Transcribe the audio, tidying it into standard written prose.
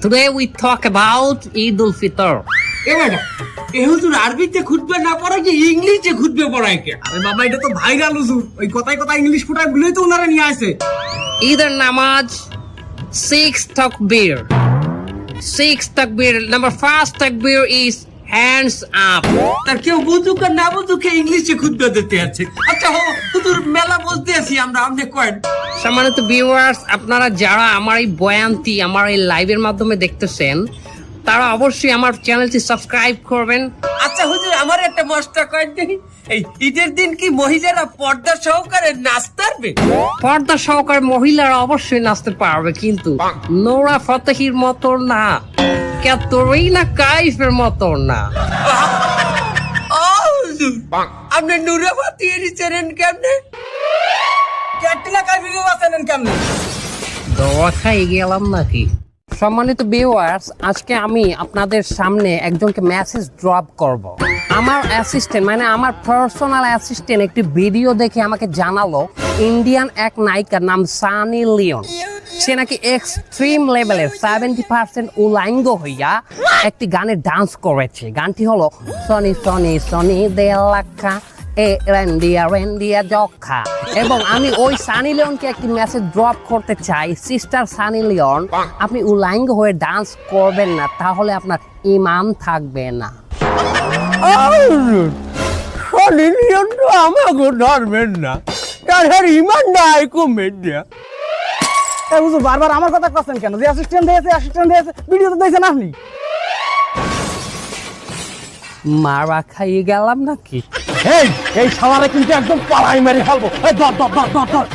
Today we talk about Eid al-Fitr. এ বেটা এ হুজুর আরবিতে খুতবা না পড়ায় কি ইংলিশে খুতবা পড়ায় কে? আরে বাবা এটা তো ভাইরাল হুজুর, ওই কথায় কথায় ইংলিশ ফুটায় গুলোই তো ওনারা নিয়ে আসে। Either namaz, 6 takbir. 6 takbir. Number first takbir is hands up. তার কেউ বুঝুক আর না বুঝুক ইংলিশে খুতবা দিতে আছে। আচ্ছা হুজুর মেলা বলতে আছি আমরা আপনি কয়েন। সম্মানিত ভিউয়ার্স, আপনারা যারা আমার এই বয়ানটি আমার এই লাইভের মাধ্যমে দেখতেছেন, তারা অবশ্যই আমার চ্যানেলটি সাবস্ক্রাইব করবেন। আচ্ছা হুজুর আমার একটা মশটা কয়েন দেখি, এই ঈদের দিন কি মহিলারা পর্দা সহকারে নাচতে পারবে? পর্দা সহকারে মহিলারা অবশ্যই নাচতে পারবে, কিন্তু নোরা ফতেহির মতো না, ক্যাটরিনা কাইফের মতো না। ও হুজুর আপনি নুরে ফাতিয়ে চেনেন কেমনে? ক্যাটরিনা কাইফকে বাঁচালেন কেমনে? দোয়া খাই গেলাম নাকি? সম্মানিত ভিউয়ার্স, আজকে আমি আপনাদের সামনে একজনকে মেসেজ ড্রপ করব। আমার অ্যাসিস্ট্যান্ট মানে আমার পার্সোনাল অ্যাসিস্ট্যান্ট একটি ভিডিও দেখে আমাকে জানালো ইন্ডিয়ান এক নায়িকার নাম সানি লিওন, সে নাকি এক্সট্রিম লেভেলের 70% উলাঙ্গ হইয়া একটি গানে ডান্স করেছে। গানটি হলো সনি সনি সনি দে লাখা এ রেন্ডিয়া রেন্ডিয়া জখা। এবং আমি ওই সানি লিওনকে একটি মেসেজ ড্রপ করতে চাই, সিস্টার সানি লিওন, আপনি উলাঙ্গ হয়ে ডান্স করবেন না, তাহলে আপনার ইমান থাকবে না। সনি লিওন তো আমাকে ধরবেন না, তার ইমান নাই কমে। হুজুর বারবার আমার কথা করছেন কেন? যে অ্যাসিস্ট্যান্ট দিয়েছে ভিডিও তো দেখছেন আপনি। মারা খাইয়ে গেলাম নাকি? এই শালারে কিন্তু একদম পালাই মেরে ফেলবো। এই ধর ধর ধর ধর ধর